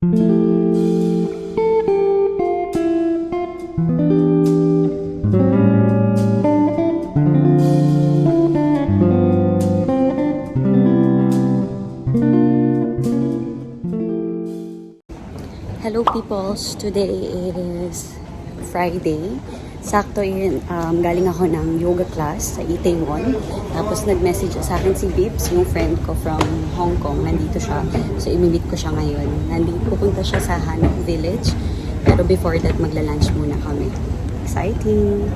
Hello peoples, today is Friday. Sakto yun, galing ako ng yoga class sa Itaewon. Tapos nag-message sa akin si Bibbs, yung friend ko from Hong Kong. Nandito siya. So imimit ko siya ngayon. Nandito pupunta siya sa Hanok Village. Pero before that, magla-lunch muna kami. Exciting!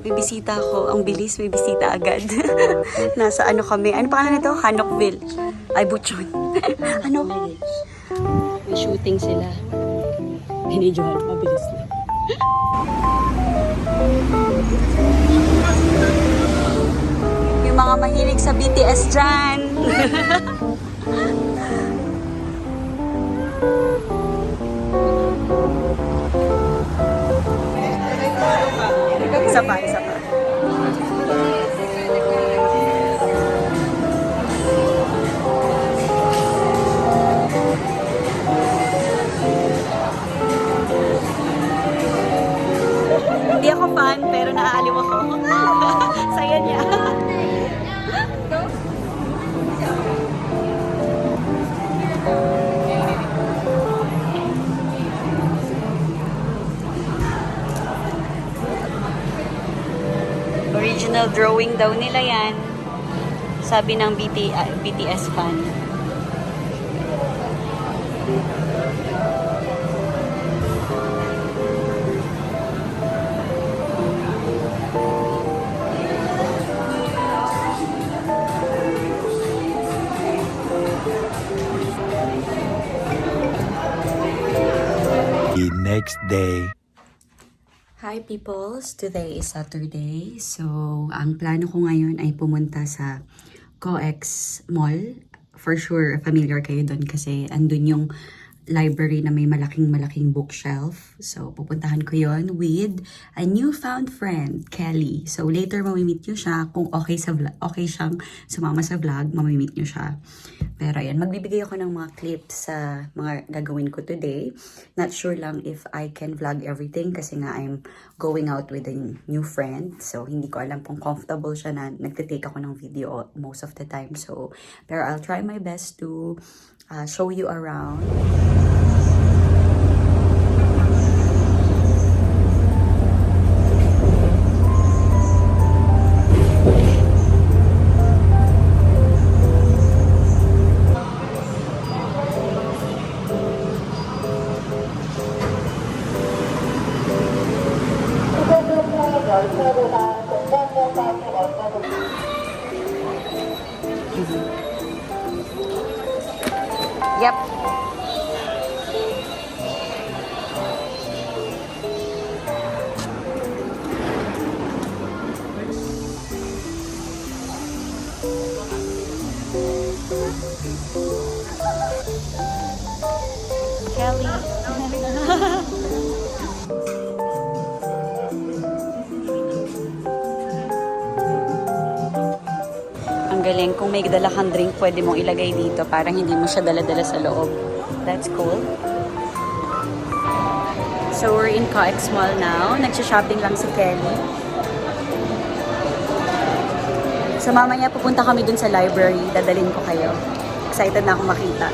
May bisita ako. Ang bilis, may bisita agad. Nasa ano kami? Ano pangalan nito? Hanokville. Ay, Butchon. Ano? May shooting sila. Pinidyohan, mabilis na. Yung mga mahilig sa BTS dyan. Isa pa, isa pa. Hindi ako fan, pero naaaliw ako. Saya niya. Original drawing daw nila yan. Sabi ng BTS fan. The next day. Hi peoples! Today is Saturday. So, ang plano ko ngayon ay pumunta sa COEX Mall. For sure, familiar kayo doon kasi andun yung library na may malaking bookshelf. So, pupuntahan ko yon with a newfound friend, Kelly. So, later mamimit nyo siya. Kung okay siyang sumama sa vlog, mamimit nyo siya. Pero ayan, magbibigay ako ng mga clips sa mga gagawin ko today. Not sure lang if I can vlog everything kasi nga I'm going out with a new friend. So, hindi ko alam kung comfortable siya na nagtitake ako ng video most of the time. So, pero I'll try my best to show you around. Yep. Kelly. Ang galing. Kung may dala kang drink, pwede mong ilagay dito. Parang hindi mo siya dala-dala sa loob. That's cool. So, we're in COEX Mall now. Nagsha-shopping lang si Kelly. So, mamaya pupunta kami dun sa library. Dadalhin ko kayo. Excited na ako makita.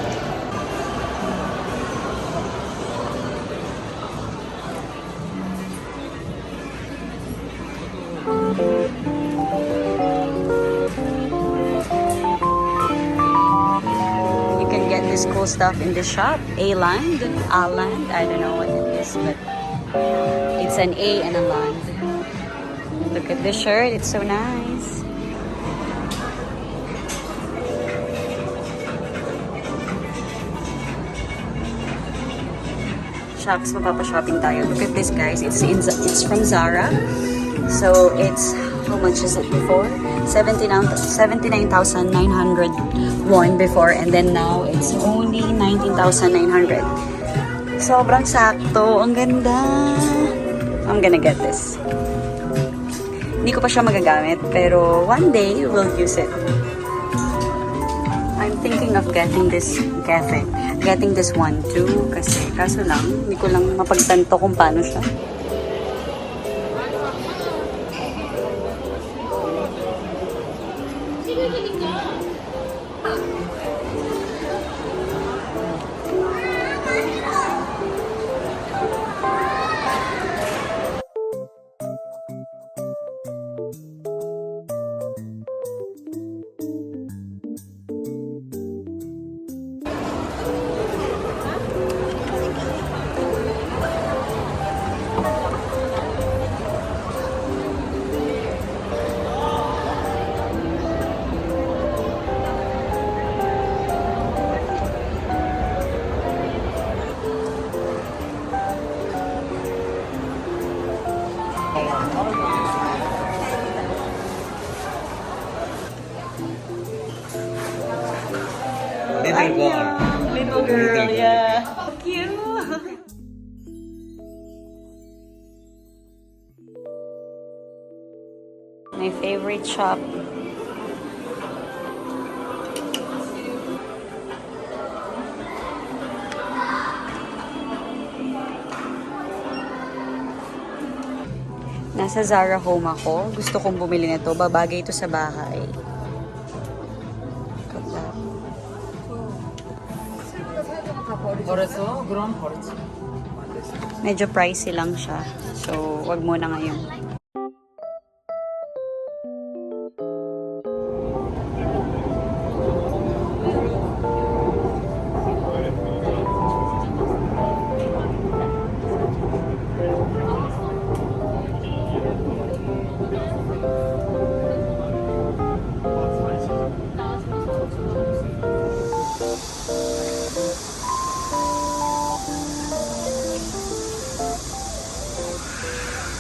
This cool stuff in the shop. A-Land, A-Land, I don't know what it is, but it's an A and a land. Look at this shirt, it's so nice. Shucks, mapapa-shopping tayo. Look at this, guys. It's from Zara. So, it's, how much is it before? 79,900 won before. And then now, it's only 19,900. Sobrang sakto. Ang ganda. I'm gonna get this. Hindi ko pa siya magagamit, pero one day, we'll use it. I'm thinking of getting this one too, kasi kaso lang, hindi ko lang mapagtanto kung paano siya. Little girl. Little girl, yeah. Cute. My favorite shop. Nasa Zara Home ako. Gusto kong bumili nito. Babagay ito sa bahay. Medyo pricey lang siya. So, wag muna ngayon.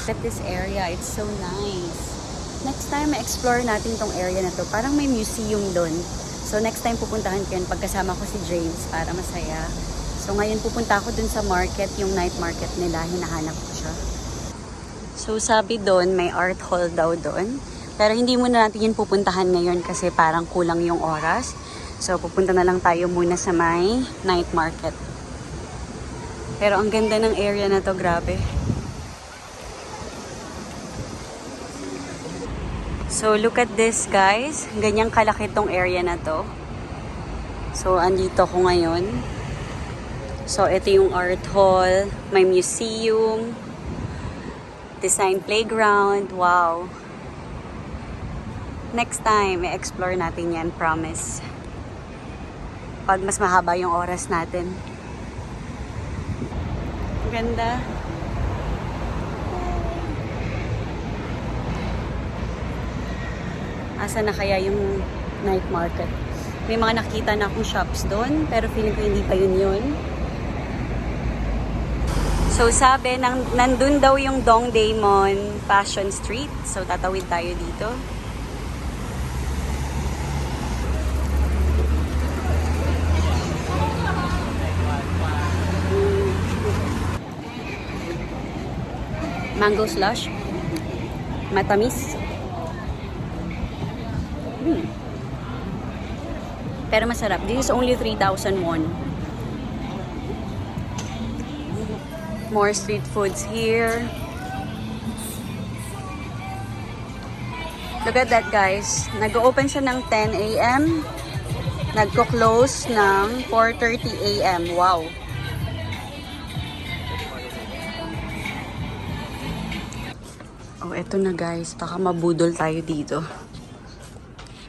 Look at this area. It's so nice. Next time, ma-explore natin tong area na to. Parang may museum doon. So, next time pupuntahan ko yun pagkasama ko si James para masaya. So, ngayon pupunta ako dun sa market, yung night market nila. Hinahanap ko siya. So, sabi doon, may art hall daw doon. Pero hindi muna natin yun pupuntahan ngayon kasi parang kulang yung oras. So, pupunta na lang tayo muna sa may night market. Pero ang ganda ng area na to, grabe. So, look at this, guys. Ganyang kalaki tong area na to. So, andito ko ngayon. So, ito yung art hall. May museum. Design playground. Wow. Next time, i-explore natin yan, promise. Pag mas mahaba yung oras natin. Ganda. Asa na kaya yung night market? May mga nakita na akong shops doon, pero feeling ko hindi pa yun. So sabi, nandun daw yung Dongdaemun Fashion Street. So tatawid tayo dito. Mango slush. Matamis. Pero masarap. This is only 3,000 won. More street foods here. Look at that, guys. Nag-open siya ng 10 a.m. Nagko-close ng 4:30 a.m. Wow. Oh, eto na, guys. Baka mabudol tayo dito.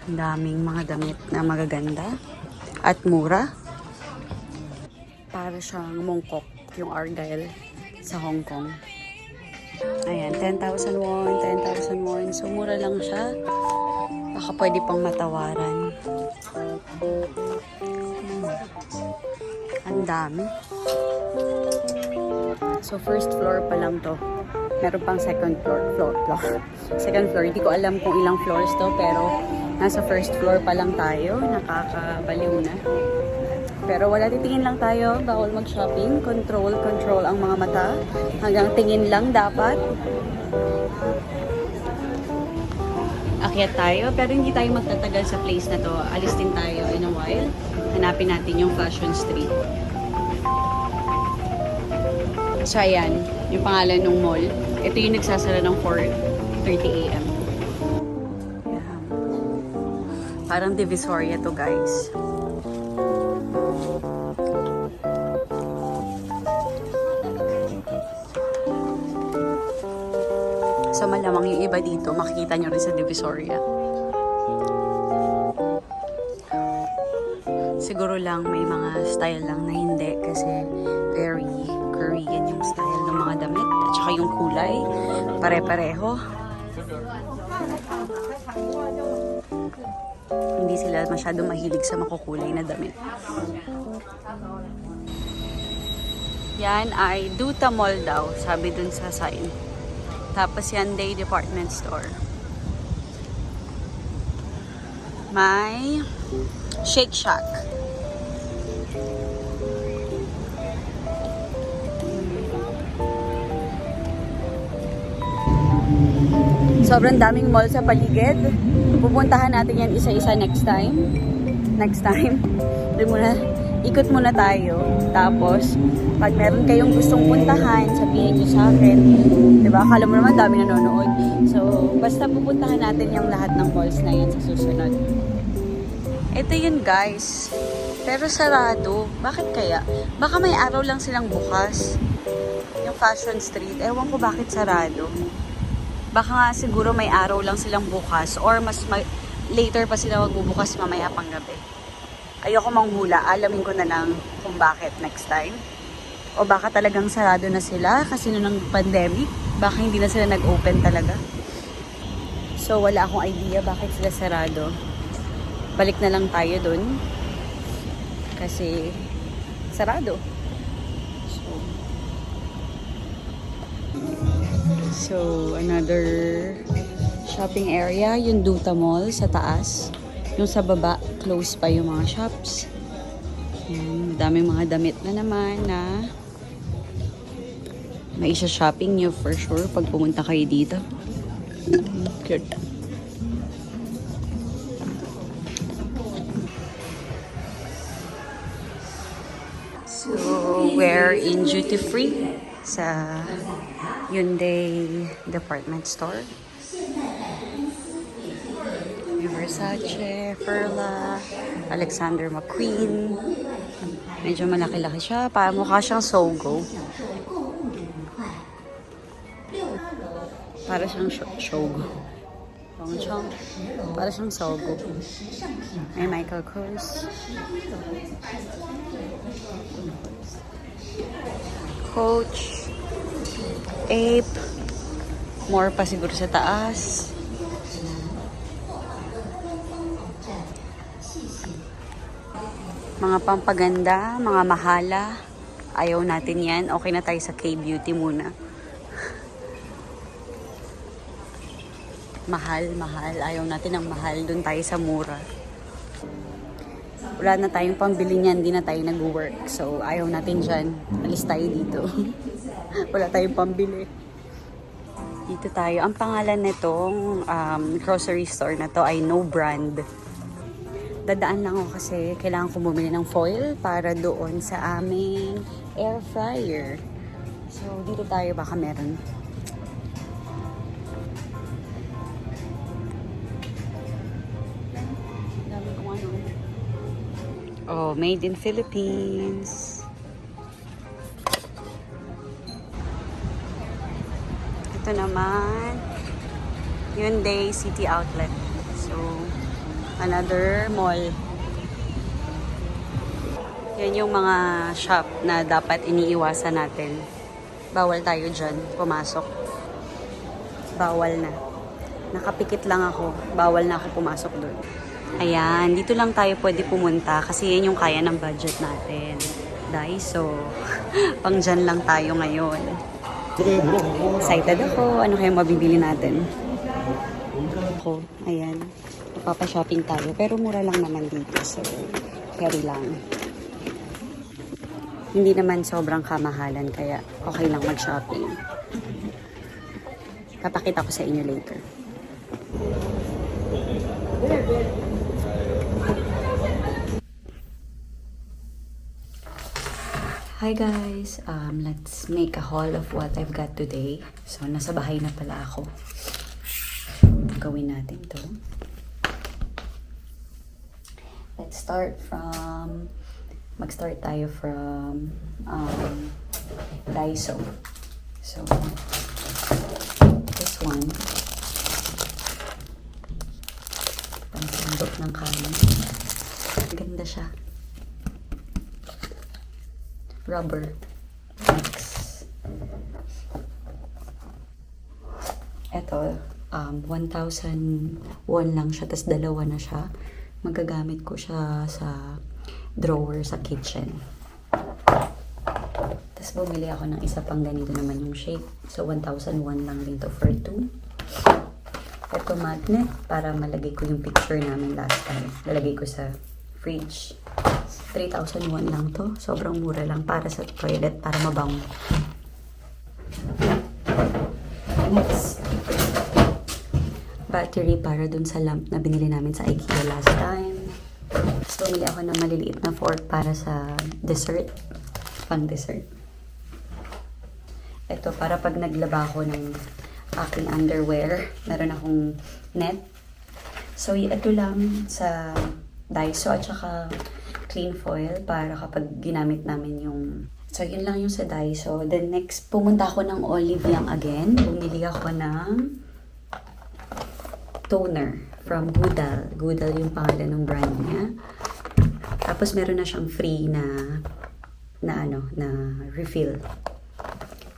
Ang daming mga damit na magaganda at mura. Para siyang Mongkok, yung Argyle sa Hong Kong. Ayan, 10,000 won, 10,000 won. So, mura lang siya. Baka pwede pang matawaran. Ang dami. So first floor pa lang to. Meron pang second floor. Second floor. Hindi ko alam kung ilang floors to, pero nasa first floor pa lang tayo. Nakakabaliw na. Pero wala, titingin lang tayo. Bawal mag-shopping. Control ang mga mata. Hanggang tingin lang dapat. Akyat tayo, pero hindi tayo magtatagal sa place na to. Alis din tayo in a while. Hanapin natin yung Fashion Street. So ayan, yung pangalan ng mall. Ito yung nagsasara ng 4:30 AM. Yeah. Parang Divisoria to, guys. So malamang yung iba dito, makikita nyo rin sa Divisoria. Siguro lang may mga style lang na hindi kasi very Korean yung style ng mga damit at saka yung kulay, pare-pareho. Hindi sila masyadong mahilig sa makukulay na damit. Yan ay Duta Mall daw, sabi dun sa sign. Tapos Hyundai Department Store. May Shake Shack. Sobrang daming mall sa paligid. Pupuntahan natin yan isa-isa next time. Ikot muna tayo. Tapos, pag meron kayong gustong puntahan, sabihin nyo sa akin. Diba? Akala mo naman dami nanonood. So, basta pupuntahan natin yung lahat ng malls na yan sa susunod. Ito yun, guys. Pero sarado. Bakit kaya? Baka may araw lang silang bukas. Yung Fashion Street. Ewan ko bakit sarado. Baka nga siguro may araw lang silang bukas or later pa sila magbubukas mamaya pang gabi. Ayoko manghula, alamin ko na lang kung bakit next time. O baka talagang sarado na sila kasi nung pandemic, baka hindi na sila nag-open talaga. So wala akong idea bakit sila sarado. Balik na lang tayo dun kasi sarado. So another shopping area, yung Duta Mall sa taas. Yung sa baba, close pa yung mga shops. Daming mga damit na naman na may shopping nyo for sure pag pumunta kayo dito. Cute. So, we're in duty free sa Hyundai Department Store. Versace, Furla, Alexander McQueen. Medyo malaki-laki siya. Mukha siyang Sogo. Para siyang Sogo. Para siyang Sogo. May Michael Kors. Coach. Ape. More pa siguro sa taas. Mga pampaganda, mga mahala. Ayaw natin yan. Okay na tayo sa K-Beauty muna. Mahal. Ayaw natin ng mahal. Doon tayo sa mura. Wala na tayong pambili niyan. Hindi na tayo nag-work. So, ayaw natin dyan. Alis tayo dito. Wala tayong pambili. Dito tayo. Ang pangalan nitong grocery store na to ay No Brand. Dadaan lang ako kasi kailangan ko bumili ng foil para doon sa aming air fryer. So, dito tayo baka meron. Dami kong ano. Oh, made in Philippines. Ito naman, Hyundai City Outlet. So, another mall. Yan yung mga shop na dapat iniiwasan natin. Bawal tayo dyan pumasok. Bawal na. Nakapikit lang ako. Bawal na ako pumasok doon. Ayan, dito lang tayo pwede pumunta kasi yan yung kaya ng budget natin. Daiso. Pang dyan lang tayo ngayon. Excited ako. Ano kaya mabibili natin? Ako, ayan. Magpapa-shopping tayo. Pero mura lang naman dito. So, carry lang. Hindi naman sobrang kamahalan. Kaya okay lang mag-shopping. Papakita ko sa inyo later. Hi guys, let's make a haul of what I've got today. So, nasa bahay na pala ako. Gawin natin to. Let's start from, mag-start tayo from Daiso. So, this one, pansandok ng kanin. Ganda siya. Rubber box. Ito, 1,001 lang siya, tas dalawa na siya. Magagamit ko siya sa drawer sa kitchen. Tas bumili ako ng isa pang ganito naman yung shape. So, 1,001 lang din to for 2. Ito magnet para malagay ko yung picture namin last time. Lalagay ko sa fridge. 3,001 lang to. Sobrang mura lang para sa toilet, para mabango. Next, battery para dun sa lamp na binili namin sa IKEA last time. Tapos bumili ako ng maliliit na fork para sa dessert. Pang dessert. Ito, para pag naglaba ako ng aking underwear, meron akong net. So, ito lang sa Daiso at saka clean foil para kapag ginamit namin yung... So, yun lang yung sa Daiso. Then next, pumunta ako ng Olive Young again. Bumili ako ng toner from Goodal. Goodal yung pangalan ng brand niya. Tapos meron na siyang free na refill.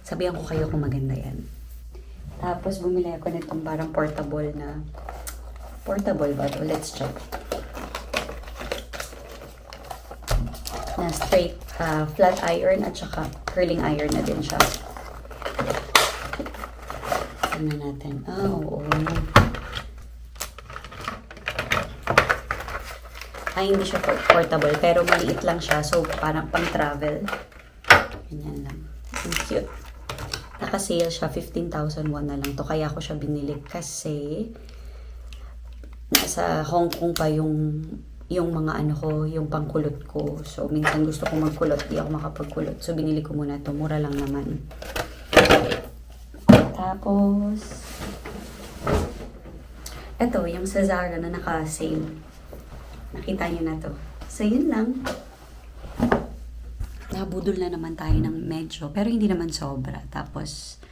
Sabihan ko kayo kung maganda yan. Tapos bumili ako nitong parang portable ba ito? Let's check. Na straight flat iron at saka curling iron na din siya. Tignan natin. Oo. Ay, hindi siya portable pero maliit lang siya. So, parang pang travel. Ganyan lang. Ang cute. Naka-sale siya. 15,001 na lang to. Kaya ako siya binili kasi nasa Hong Kong pa yung mga yung pangkulot ko. So, minsan gusto kong magkulot, di ako makapagkulot. So, binili ko muna ito. Mura lang naman. Tapos, ito, yung sa Zara na naka-sale. Nakita niyo na to. So, yun lang. Nabudol na naman tayo ng medyo, pero hindi naman sobra. Tapos,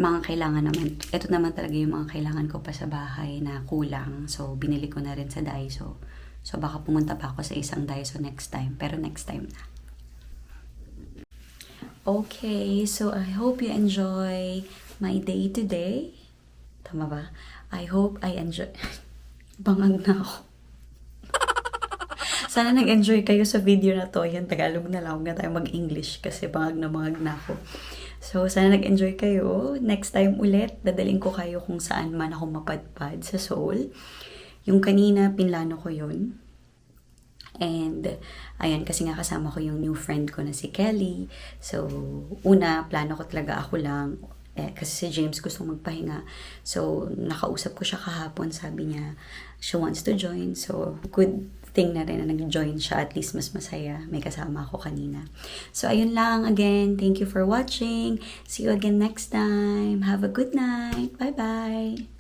mga kailangan naman, ito naman talaga yung mga kailangan ko pa sa bahay na kulang. So, binili ko na rin sa Daiso. So, baka pumunta pa ako sa isang Daiso next time. Pero next time na. Okay, so I hope you enjoy my day today. Tama ba? I hope I enjoy... Bangag na ako. Sana nag-enjoy kayo sa video na to. Yan, Tagalog na lang. Huwag na tayo mag-English kasi bangag na ako. So, sana nag-enjoy kayo. Next time ulit, dadaling ko kayo kung saan man ako mapadpad sa Seoul. Yung kanina, pinlano ko yun. And, ayan, kasi nga kasama ko yung new friend ko na si Kelly. So, una, plano ko talaga ako lang. Kasi si James gusto magpahinga. So, nakausap ko siya kahapon. Sabi niya, she wants to join. So, good thing na rin na nag-join siya. At least mas masaya. May kasama ako kanina. So, ayun lang. Again, thank you for watching. See you again next time. Have a good night. Bye-bye.